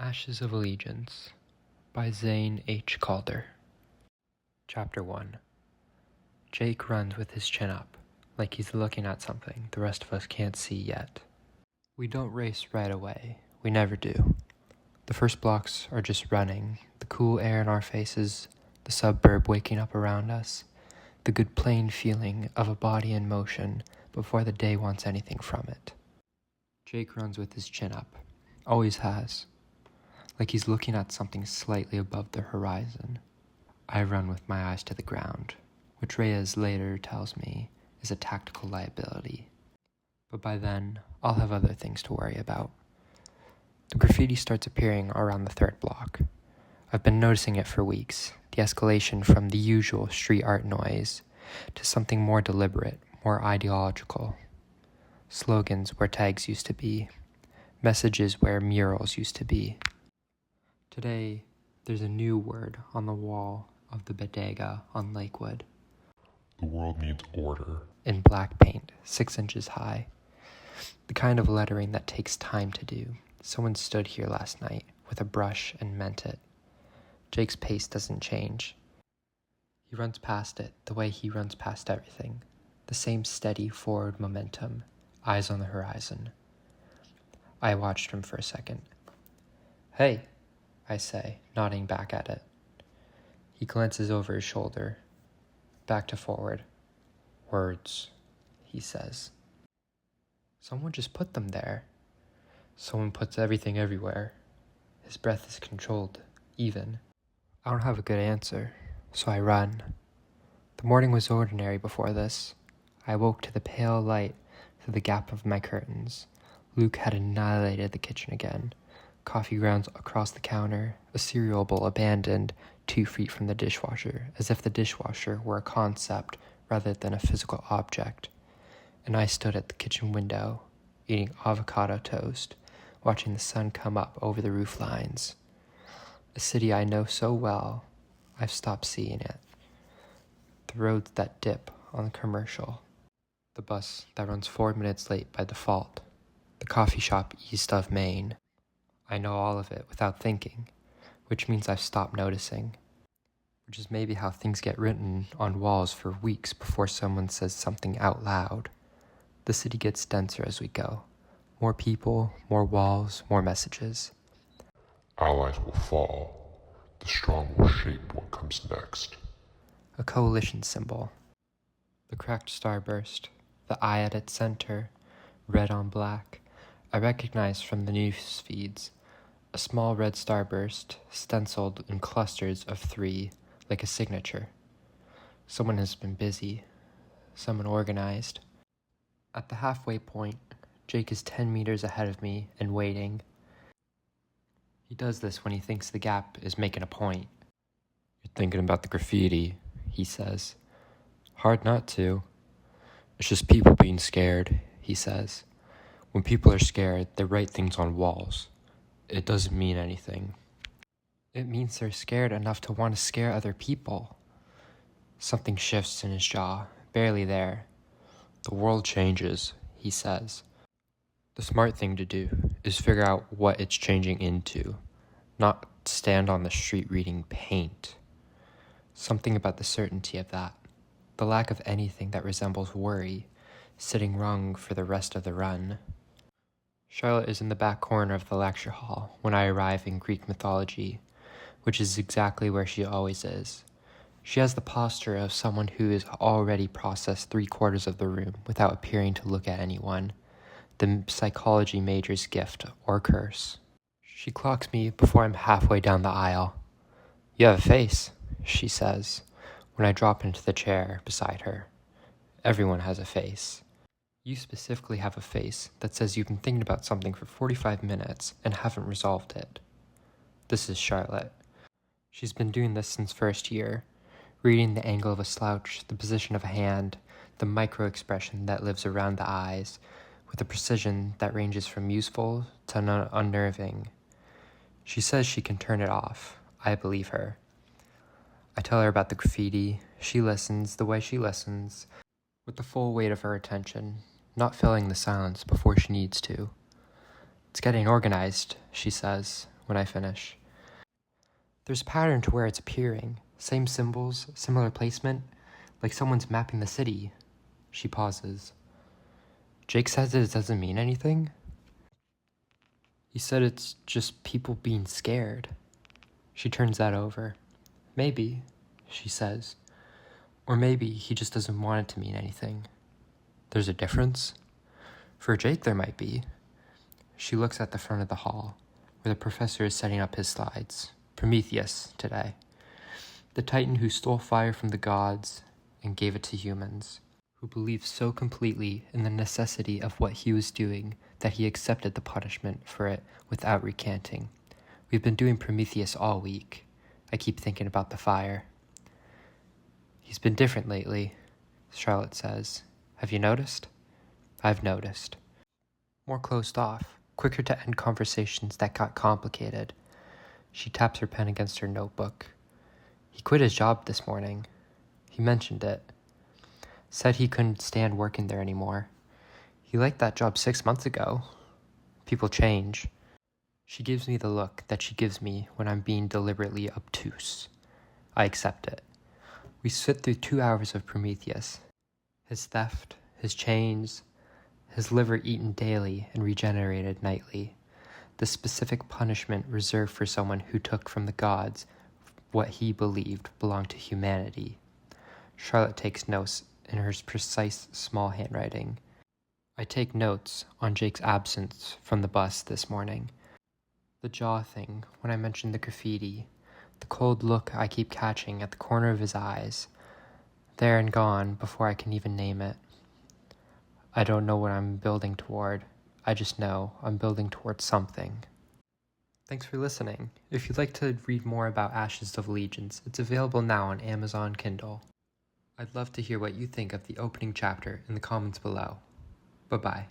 Ashes of Allegiance by Zane H. Calder. Chapter 1. Jake runs with his chin up, like he's looking at something the rest of us can't see yet. We don't race right away. We never do. The first blocks are just running, the cool air in our faces, the suburb waking up around us, the good plain feeling of a body in motion before the day wants anything from it. Jake runs with his chin up. Always has. Like he's looking at something slightly above the horizon. I run with my eyes to the ground, which Reyes later tells me is a tactical liability. But by then, I'll have other things to worry about. The graffiti starts appearing around the third block. I've been noticing it for weeks, the escalation from the usual street art noise to something more deliberate, more ideological. Slogans where tags used to be, messages where murals used to be. Today, there's a new word on the wall of the bodega on Lakewood. The world needs order. In black paint, 6 inches high. The kind of lettering that takes time to do. Someone stood here last night with a brush and meant it. Jake's pace doesn't change. He runs past it the way he runs past everything. The same steady forward momentum, eyes on the horizon. I watched him for a second. "Hey," I say, nodding back at it. He glances over his shoulder, back to forward. "Words," he says. Someone just put them there. Someone puts everything everywhere. His breath is controlled, even. I don't have a good answer, so I run. The morning was ordinary before this. I woke to the pale light through the gap of my curtains. Luke had annihilated the kitchen again. Coffee grounds across the counter, a cereal bowl abandoned 2 feet from the dishwasher, as if the dishwasher were a concept rather than a physical object. And I stood at the kitchen window, eating avocado toast, watching the sun come up over the roof lines. A city I know so well, I've stopped seeing it. The roads that dip on the commercial. The bus that runs 4 minutes late by default. The coffee shop east of Maine. I know all of it without thinking, which means I've stopped noticing. Which is maybe how things get written on walls for weeks before someone says something out loud. The city gets denser as we go. More people, more walls, more messages. Allies will fall. The strong will shape what comes next. A coalition symbol. The cracked starburst, the eye at its center, red on black. I recognize from the news feeds. A small red starburst, stenciled in clusters of 3, like a signature. Someone has been busy. Someone organized. At the halfway point, Jake is 10 meters ahead of me and waiting. He does this when he thinks the gap is making a point. "You're thinking about the graffiti," he says. "Hard not to. It's just people being scared," he says. "When people are scared, they write things on walls. It doesn't mean anything. It means they're scared enough to want to scare other people." Something shifts in his jaw, barely there. "The world changes," he says. "The smart thing to do is figure out what it's changing into, not stand on the street reading paint." Something about the certainty of that, the lack of anything that resembles worry, sitting wrong for the rest of the run. Charlotte is in the back corner of the lecture hall when I arrive in Greek mythology, which is exactly where she always is. She has the posture of someone who has already processed 3/4 of the room without appearing to look at anyone, the psychology major's gift or curse. She clocks me before I'm halfway down the aisle. "You have a face," she says, when I drop into the chair beside her. Everyone has a face. You specifically have a face that says you've been thinking about something for 45 minutes and haven't resolved it. This is Charlotte. She's been doing this since first year, reading the angle of a slouch, the position of a hand, the micro-expression that lives around the eyes, with a precision that ranges from useful to unnerving. She says she can turn it off. I believe her. I tell her about the graffiti. She listens the way she listens, with the full weight of her attention, not filling the silence before she needs to. "It's getting organized," she says, when I finish. There's a pattern to where it's appearing. Same symbols, similar placement, like someone's mapping the city. She pauses. Jake says it doesn't mean anything. He said it's just people being scared. She turns that over. Maybe, she says. Or maybe he just doesn't want it to mean anything. There's a difference? For Jake, there might be. She looks at the front of the hall, where the professor is setting up his slides. Prometheus, today. The titan who stole fire from the gods and gave it to humans, who believed so completely in the necessity of what he was doing that he accepted the punishment for it without recanting. We've been doing Prometheus all week. I keep thinking about the fire. He's been different lately, Charlotte says. Have you noticed? I've noticed. More closed off, quicker to end conversations that got complicated. She taps her pen against her notebook. He quit his job this morning. He mentioned it. Said he couldn't stand working there anymore. He liked that job 6 months ago. People change. She gives me the look that she gives me when I'm being deliberately obtuse. I accept it. We sit through 2 hours of Prometheus. His theft, his chains, his liver eaten daily and regenerated nightly. The specific punishment reserved for someone who took from the gods what he believed belonged to humanity. Charlotte takes notes in her precise, small handwriting. I take notes on Jake's absence from the bus this morning. The jaw thing when I mentioned the graffiti. The cold look I keep catching at the corner of his eyes. There and gone before I can even name it. I don't know what I'm building toward. I just know I'm building towards something. Thanks for listening. If you'd like to read more about Ashes of Allegiance, it's available now on Amazon Kindle. I'd love to hear what you think of the opening chapter in the comments below. Bye-bye.